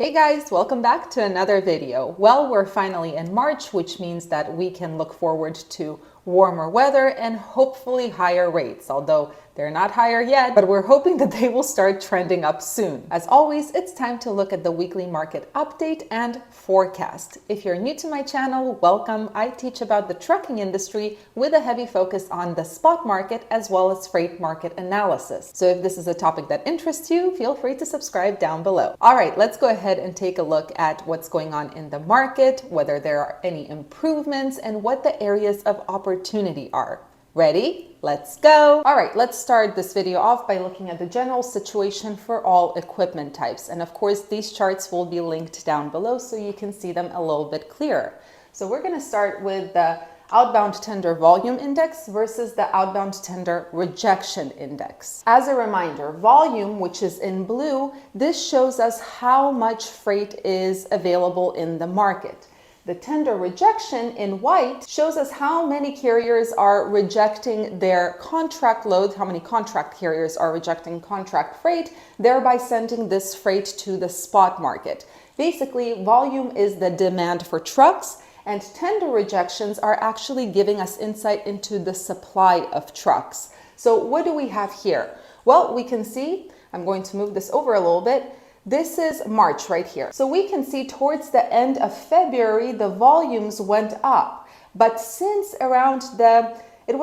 Hey guys, welcome back to another video. Well, we're finally in March, which means that we can look forward to warmer weather and hopefully higher rates, although they're not higher yet, but we're hoping that they will start trending up soon. As always, it's time to look at the weekly market update and forecast. If you're new to my channel, welcome. I teach about the trucking industry with a heavy focus on the spot market as well as freight market analysis. So if this is a topic that interests you, feel free to subscribe down below. All right, let's go ahead and take a look at what's going on in the market, whether there are any improvements, and what the areas of opportunity are. Ready? Let's go. All right, let's start this video off by looking at the general situation for all equipment types. And of course, these charts will be linked down below so you can see them a little bit clearer. So we're going to start with the outbound tender volume index versus the outbound tender rejection index. As a reminder, volume, which is in blue, this shows us how much freight is available in the market. The tender rejection in white shows us how many carriers are rejecting their contract load, how many contract carriers are rejecting contract freight, thereby sending this freight to the spot market. Basically, volume is the demand for trucks, and tender rejections are actually giving us insight into the supply of trucks. So what do we have here? Well, we can see, I'm going to move this over a little bit. This is March right here. So we can see towards the end of February, the volumes went up. But since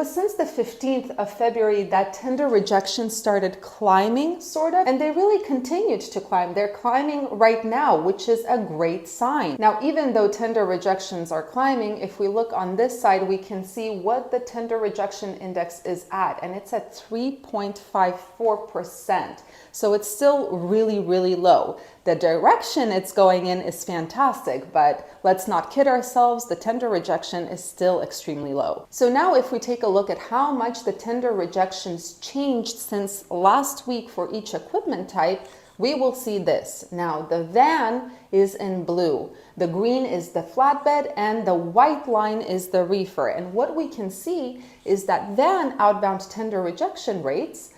since the 15th of February that tender rejections started climbing, sort of, and they really continued to climb. They're climbing right now, which is a great sign. Now, even though tender rejections are climbing, if we look on this side, we can see what the tender rejection index is at, and it's at 3.54%. So it's still really, really low. The direction it's going in is fantastic, but let's not kid ourselves, the tender rejection is still extremely low. So now if we take a look at how much the tender rejections changed since last week for each equipment type, we will see this. Now the van is in blue, the green is the flatbed, and the white line is the reefer. And what we can see is that van outbound tender rejection rates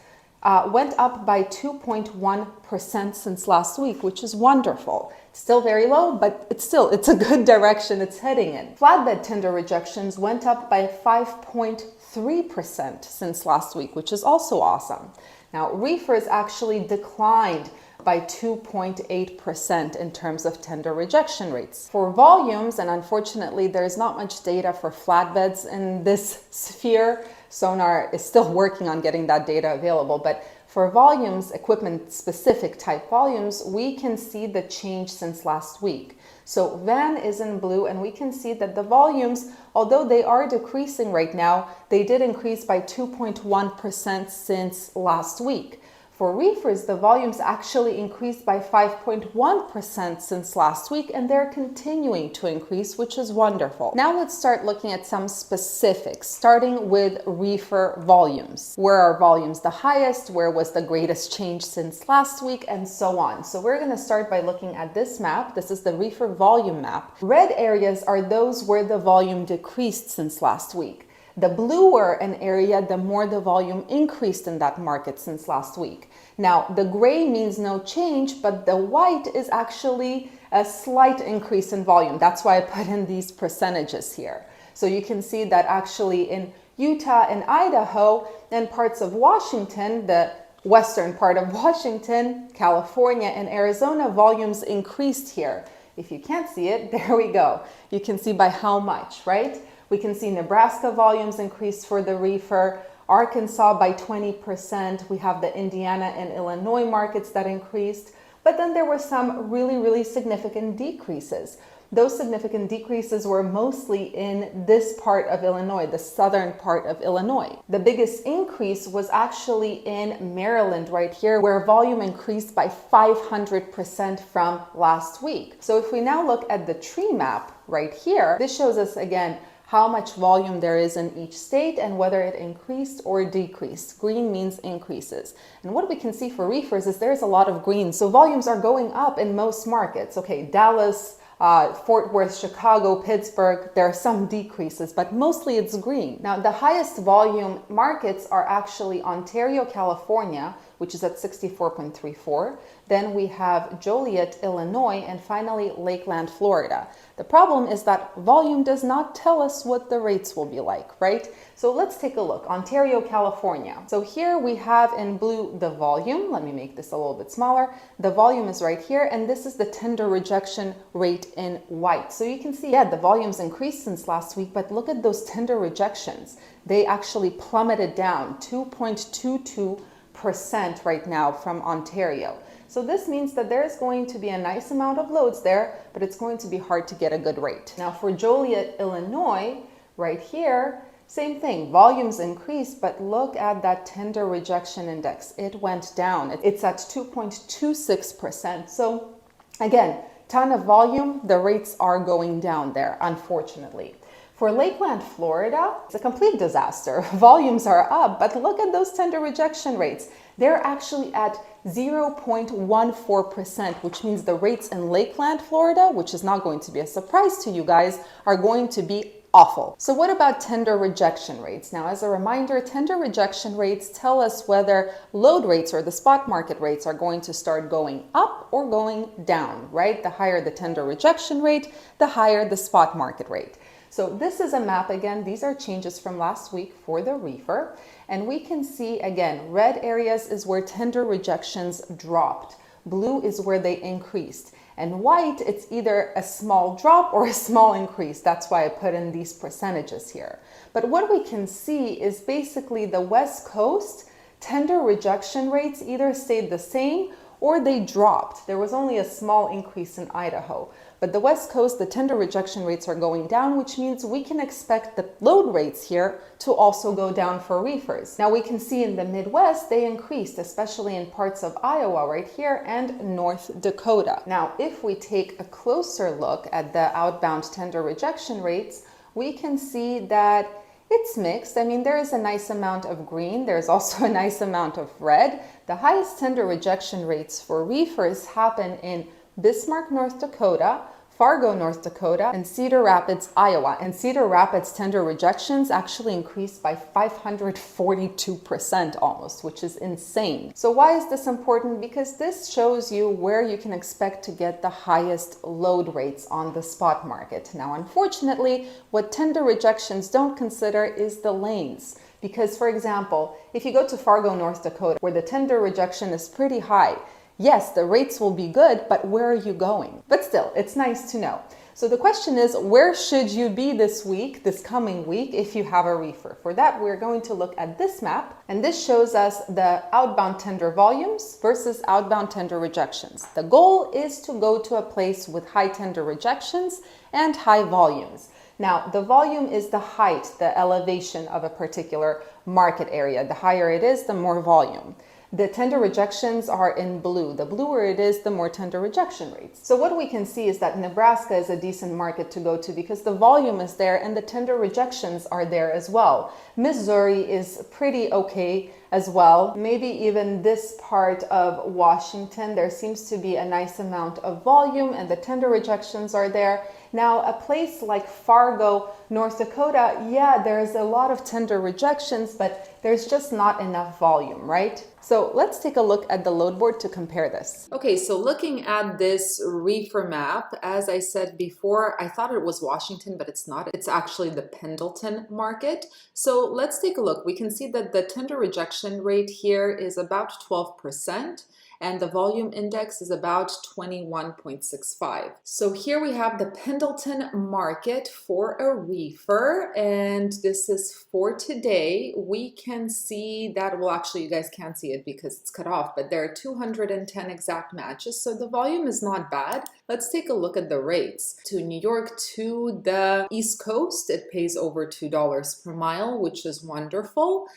went up by 2.1% since last week, which is wonderful. Still very low, but it's a good direction it's heading in. Flatbed tender rejections went up by 5.3% since last week, which is also awesome. Now, reefers actually declined by 2.8% in terms of tender rejection rates. For volumes, and unfortunately there's not much data for flatbeds in this sphere, Sonar is still working on getting that data available, but for volumes, equipment specific type volumes, we can see the change since last week. So van is in blue, and we can see that the volumes, although they are decreasing right now, they did increase by 2.1% since last week. For reefers, the volumes actually increased by 5.1% since last week, and they're continuing to increase, which is wonderful. Now let's start looking at some specifics, starting with reefer volumes. Where are volumes the highest? Where was the greatest change since last week? And so on. So we're going to start by looking at this map. This is the reefer volume map. Red areas are those where the volume decreased since last week. The bluer an area, the more the volume increased in that market since last week. Now, the gray means no change, but the white is actually a slight increase in volume. That's why I put in these percentages here. So you can see that actually in Utah and Idaho and parts of Washington, the western part of Washington, California, and Arizona, volumes increased here. If you can't see it, there we go. You can see by how much, right? We can see Nebraska volumes increased for the reefer, Arkansas by 20%. We have the Indiana and Illinois markets that increased, but then there were some really, really significant decreases. Those significant decreases were mostly in this part of Illinois, the southern part of Illinois. The biggest increase was actually in Maryland right here, where volume increased by 500% from last week. So if we now look at the tree map right here, this shows us again how much volume there is in each state and whether it increased or decreased. Green means increases. And what we can see for reefers is there's a lot of green. So volumes are going up in most markets. Okay, Dallas, Fort Worth, Chicago, Pittsburgh, there are some decreases, but mostly it's green. Now, the highest volume markets are actually Ontario, California, which is at 64.34. Then we have Joliet, Illinois, and finally Lakeland, Florida. The problem is that volume does not tell us what the rates will be like, right? So let's take a look. Ontario, California. So here we have in blue the volume. Let me make this a little bit smaller. The volume is right here, and this is the tender rejection rate in white. So you can see, yeah, the volume's increased since last week, but look at those tender rejections. They actually plummeted down 2.22% right now from Ontario. So this means that there is going to be a nice amount of loads there, but it's going to be hard to get a good rate. Now for Joliet, Illinois, right here, same thing, volumes increased, but look at that tender rejection index. It went down. It's at 2.26%. So again, ton of volume, the rates are going down there, unfortunately. For Lakeland, Florida, it's a complete disaster. Volumes are up, but look at those tender rejection rates. They're actually at 0.14%, which means the rates in Lakeland, Florida, which is not going to be a surprise to you guys, are going to be awful. So what about tender rejection rates? Now, as a reminder, tender rejection rates tell us whether load rates or the spot market rates are going to start going up or going down, right? The higher the tender rejection rate, the higher the spot market rate. So this is a map again. These are changes from last week for the Reefer. And we can see again, red areas is where tender rejections dropped. Blue is where they increased. And white, it's either a small drop or a small increase. That's why I put in these percentages here. But what we can see is basically the West Coast tender rejection rates either stayed the same or they dropped. There was only a small increase in Idaho. But the West Coast, the tender rejection rates are going down, which means we can expect the load rates here to also go down for reefers. Now we can see in the Midwest, they increased, especially in parts of Iowa right here and North Dakota. Now, if we take a closer look at the outbound tender rejection rates, we can see that it's mixed. I mean, there is a nice amount of green. There's also a nice amount of red. The highest tender rejection rates for reefers happen in Bismarck, North Dakota, Fargo, North Dakota, and Cedar Rapids, Iowa. And Cedar Rapids tender rejections actually increased by 542% almost, which is insane. So why is this important? Because this shows you where you can expect to get the highest load rates on the spot market. Now, unfortunately, what tender rejections don't consider is the lanes. Because, for example, if you go to Fargo, North Dakota, where the tender rejection is pretty high, yes, the rates will be good, but where are you going? But still, it's nice to know. So the question is, where should you be this week, this coming week, if you have a reefer? For that, we're going to look at this map, and this shows us the outbound tender volumes versus outbound tender rejections. The goal is to go to a place with high tender rejections and high volumes. Now, the volume is the height, the elevation of a particular market area. The higher it is, the more volume. The tender rejections are in blue. The bluer it is, the more tender rejection rates. So what we can see is that Nebraska is a decent market to go to because the volume is there and the tender rejections are there as well. Missouri is pretty okay as well. Maybe even this part of Washington, there seems to be a nice amount of volume and the tender rejections are there. Now, a place like Fargo, North Dakota, yeah, there's a lot of tender rejections, but there's just not enough volume, right? So let's take a look at the load board to compare this. Okay, so looking at this reefer map, as I said before, I thought it was Washington, but it's not. It's actually the Pendleton market. So let's take a look. We can see that the tender rejection rate here is about 12%. And the volume index is about 21.65. So here we have the Pendleton market for a reefer, and this is for today. We can see that, well, actually you guys can't see it because it's cut off, but there are 210 exact matches, so the volume is not bad. Let's take a look at the rates. To New York, to the East Coast, it pays over $2 per mile, which is wonderful.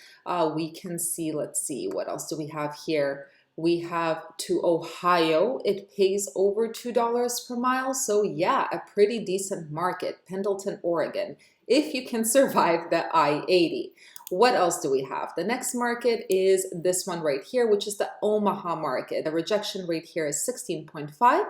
We can see, let's see, what else do we have here? We have to Ohio, it pays over $2 per mile. So yeah, a pretty decent market, Pendleton, Oregon, if you can survive the I-80. What else do we have? The next market is this one right here, which is the Omaha market. The rejection rate here is 16.5.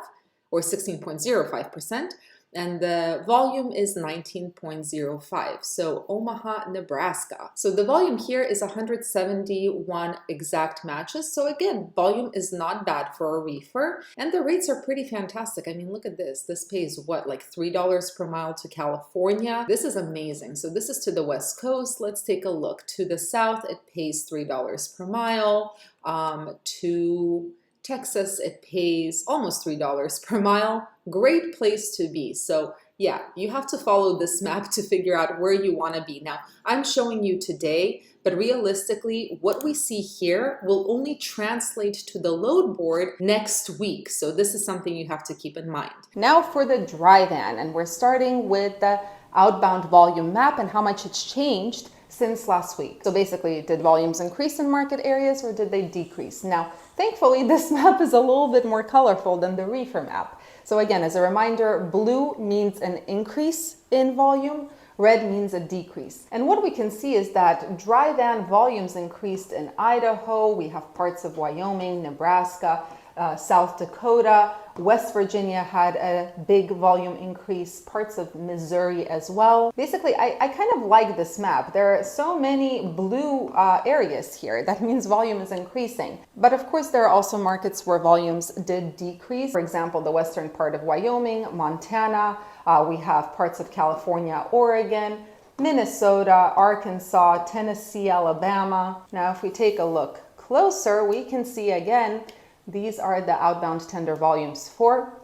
or 16.05%. And the volume is 19.05. So Omaha, Nebraska. So the volume here is 171 exact matches. So again, volume is not bad for a reefer. And the rates are pretty fantastic. I mean, look at this. This pays what, like $3 per mile to California? This is amazing. So this is to the West Coast. Let's take a look. To the South, it pays $3 per mile. To Texas, it pays almost $3 per mile. Great place to be. So yeah, you have to follow this map to figure out where you want to be. Now, I'm showing you today, but realistically, what we see here will only translate to the load board next week. So this is something you have to keep in mind. Now for the dry van, and we're starting with the outbound volume map and how much it's changed since last week. So basically, did volumes increase in market areas or did they decrease? Now, thankfully, this map is a little bit more colorful than the reefer map. So again, as a reminder, blue means an increase in volume, red means a decrease. And what we can see is that dry van volumes increased in Idaho, we have parts of Wyoming, Nebraska, South Dakota, West Virginia had a big volume increase, parts of Missouri as well. Basically, I kind of like this map. There are so many blue areas here. That means volume is increasing. But of course, there are also markets where volumes did decrease. For example, the western part of Wyoming, Montana, we have parts of California, Oregon, Minnesota, Arkansas, Tennessee, Alabama. Now, if we take a look closer, we can see again, these are the outbound tender volumes for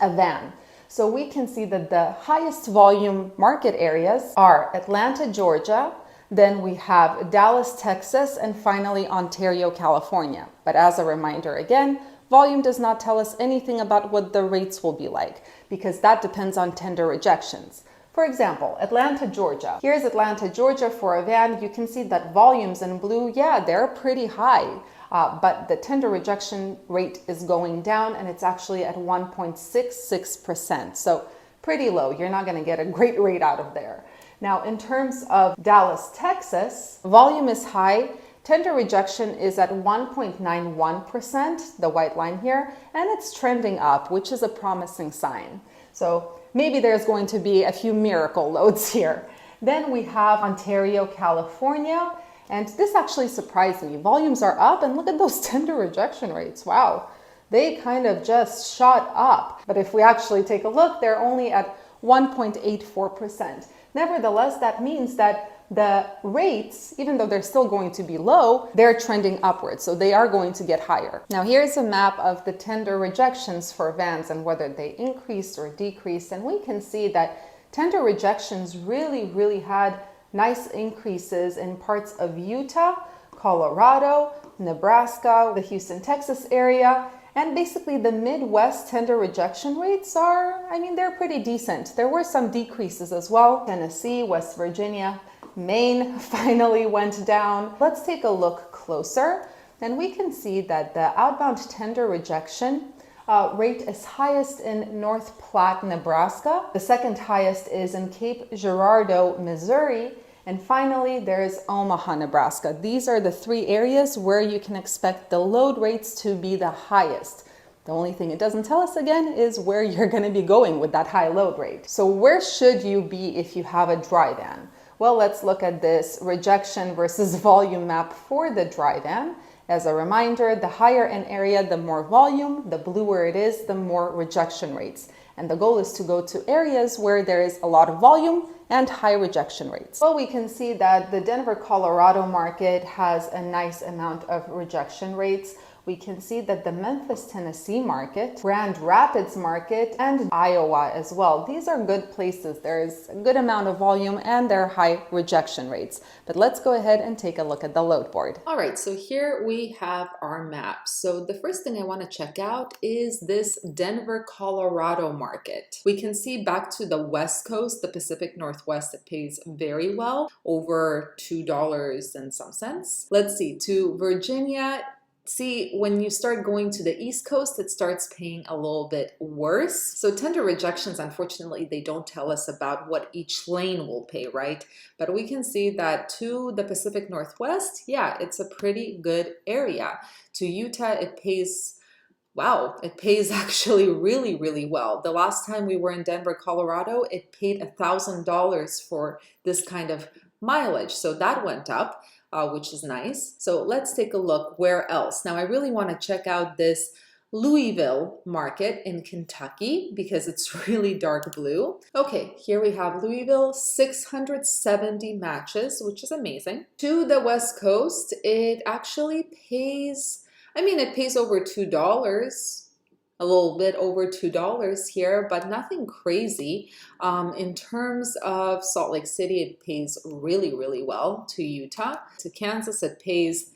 a van. So we can see that the highest volume market areas are Atlanta, Georgia, then we have Dallas, Texas, and finally Ontario, California. But as a reminder again, volume does not tell us anything about what the rates will be like, because that depends on tender rejections. For example, Atlanta, Georgia. Here's Atlanta, Georgia for a van. You can see that volumes in blue, yeah, they're pretty high. But the tender rejection rate is going down and it's actually at 1.66%. So pretty low. You're not going to get a great rate out of there. Now, in terms of Dallas, Texas, volume is high. Tender rejection is at 1.91%, the white line here, and it's trending up, which is a promising sign. So maybe there's going to be a few miracle loads here. Then we have Ontario, California. And this actually surprised me. Volumes are up and look at those tender rejection rates. Wow, they kind of just shot up. But if we actually take a look, they're only at 1.84%. Nevertheless, that means that the rates, even though they're still going to be low, they're trending upwards. So they are going to get higher. Now here's a map of the tender rejections for vans and whether they increased or decreased. And we can see that tender rejections really had nice increases in parts of Utah, Colorado, Nebraska, the Houston, Texas area, and basically the Midwest tender rejection rates are, I mean, they're pretty decent. There were some decreases as well. Tennessee, West Virginia, Maine finally went down. Let's take a look closer, and we can see that the outbound tender rejection rate is highest in North Platte, Nebraska. The second highest is in Cape Girardeau, Missouri. And finally, there's Omaha, Nebraska. These are the three areas where you can expect the load rates to be the highest. The only thing it doesn't tell us again is where you're going to be going with that high load rate. So where should you be if you have a dry van? Well, let's look at this rejection versus volume map for the dry van. As a reminder, the higher an area, the more volume, the bluer it is, the more rejection rates. And the goal is to go to areas where there is a lot of volume and high rejection rates. Well, we can see that the Denver, Colorado market has a nice amount of rejection rates. We can see that the Memphis, Tennessee market, Grand Rapids market, and Iowa as well. These are good places. There's a good amount of volume and there are high rejection rates. But let's go ahead and take a look at the load board. All right, so here we have our map. So the first thing I want to check out is this Denver, Colorado market. We can see back to the West Coast, the Pacific Northwest, it pays very well, over $2 and some cents. Let's see, to Virginia. See, when you start going to the East Coast, it starts paying a little bit worse. So tender rejections, unfortunately, they don't tell us about what each lane will pay, right? But we can see that to the Pacific Northwest, yeah, it's a pretty good area. To Utah, it pays, wow, it pays actually really, really well. The last time we were in Denver, Colorado, it paid $1,000 for this kind of mileage. So that went up, which is nice. So let's take a look where else. Now I really want to check out this Louisville market in Kentucky because it's really dark blue. Okay, here we have Louisville, 670 matches, which is amazing. To the West Coast, it actually pays, it pays over $2, a little bit over $2 here, but nothing crazy. In terms of Salt Lake City, it pays really, really well. To Utah, to Kansas, it pays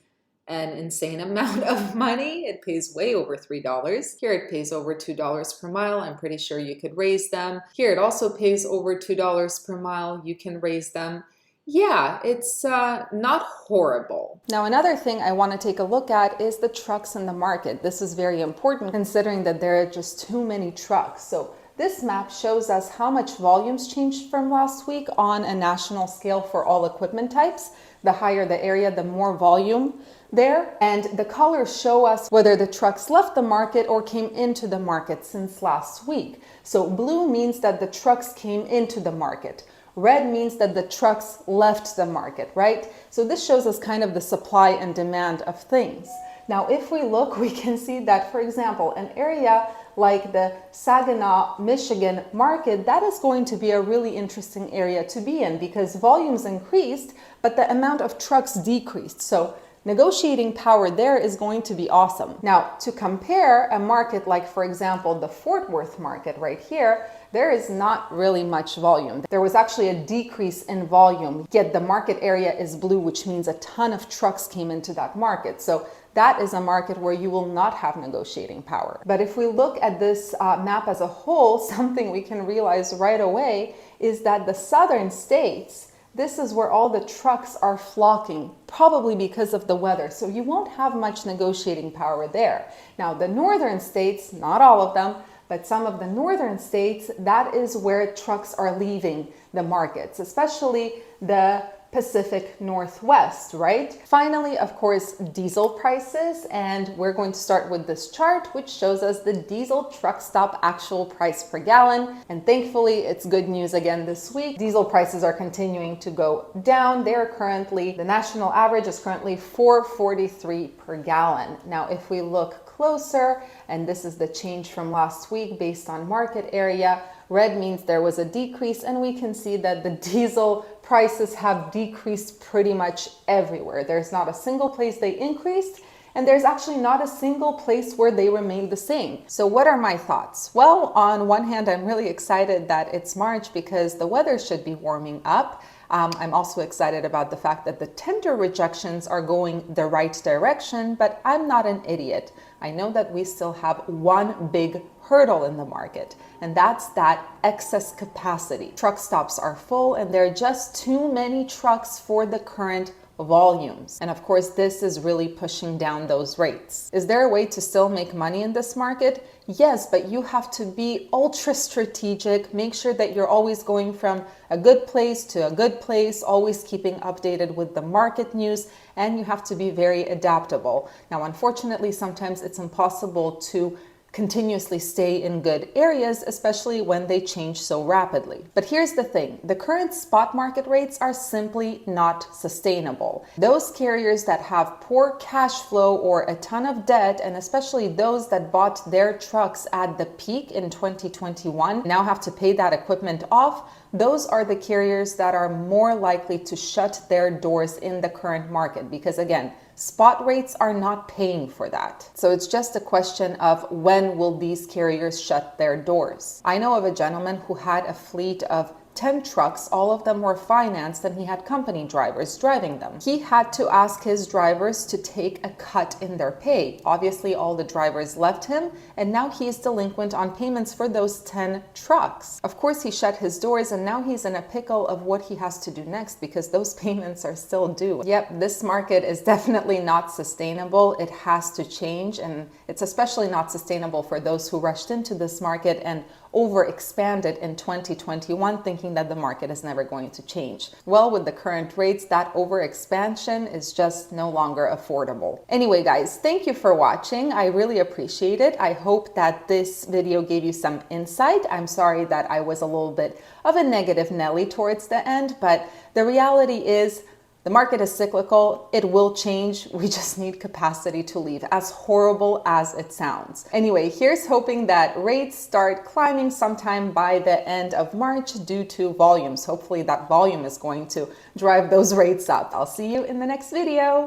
an insane amount of money. It pays way over $3. Here it pays over $2 per mile. I'm pretty sure you could raise them. Here it also pays over $2 per mile. You can raise them. Yeah, it's not horrible. Now, another thing I want to take a look at is the trucks in the market. This is very important considering that there are just too many trucks. So this map shows us how much volumes changed from last week on a national scale for all equipment types. The higher the area, the more volume there. And the colors show us whether the trucks left the market or came into the market since last week. So blue means that the trucks came into the market. Red means that the trucks left the market, right? So this shows us kind of the supply and demand of things. Now, if we look, we can see that, for example, an area like the Saginaw, Michigan market, that is going to be a really interesting area to be in because volumes increased, but the amount of trucks decreased. So negotiating power there is going to be awesome. Now, to compare a market like, for example, the Fort Worth market right here, there is not really much volume. There was actually a decrease in volume, yet the market area is blue, which means a ton of trucks came into that market. So that is a market where you will not have negotiating power. But if we look at this map as a whole, something we can realize right away is that the southern states, this is where all the trucks are flocking, probably because of the weather. So you won't have much negotiating power there. Now, the northern states, not all of them, but some of the northern states, that is where trucks are leaving the markets, especially the Pacific Northwest, right? Finally, of course, diesel prices, and we're going to start with this chart, which shows us the diesel truck stop actual price per gallon. And thankfully, it's good news again this week. Diesel prices are continuing to go down. They're currently, the national average is currently $4.43 per gallon. Now, if we look closer, and this is the change from last week based on market area, red means there was a decrease, and we can see that the diesel prices have decreased pretty much everywhere. There's not a single place they increased, and there's actually not a single place where they remained the same. So what are my thoughts? Well, on one hand, I'm really excited that it's March because the weather should be warming up. I'm also excited about the fact that the tender rejections are going the right direction, but I'm not an idiot. I know that we still have one big hurdle in the market, and that's that excess capacity. Truck stops are full, and there are just too many trucks for the current volumes. And of course, this is really pushing down those rates. Is there a way to still make money in this market? Yes, but you have to be ultra strategic. Make sure that you're always going from a good place to a good place, always keeping updated with the market news, and you have to be very adaptable. Now, unfortunately, sometimes it's impossible to continuously stay in good areas, especially when they change so rapidly. But here's the thing, the current spot market rates are simply not sustainable. Those carriers that have poor cash flow or a ton of debt, and especially those that bought their trucks at the peak in 2021, now have to pay that equipment off. Those are the carriers that are more likely to shut their doors in the current market because, again, spot rates are not paying for that. So it's just a question of when will these carriers shut their doors. I know of a gentleman who had a fleet of 10 trucks, all of them were financed, and he had company drivers driving them. He had to ask his drivers to take a cut in their pay. Obviously, all the drivers left him, and now he is delinquent on payments for those 10 trucks. Of course, he shut his doors, and now he's in a pickle of what he has to do next because those payments are still due. Yep, this market is definitely not sustainable. It has to change, and it's especially not sustainable for those who rushed into this market and overexpanded in 2021, thinking that the market is never going to change. Well, with the current rates, that overexpansion is just no longer affordable. Anyway, guys, thank you for watching. I really appreciate it. I hope that this video gave you some insight. I'm sorry that I was a little bit of a negative Nelly towards the end, but the reality is the market is cyclical. It will change. We just need capacity to leave, as horrible as it sounds. Anyway, here's hoping that rates start climbing sometime by the end of March due to volumes. Hopefully that volume is going to drive those rates up. I'll see you in the next video.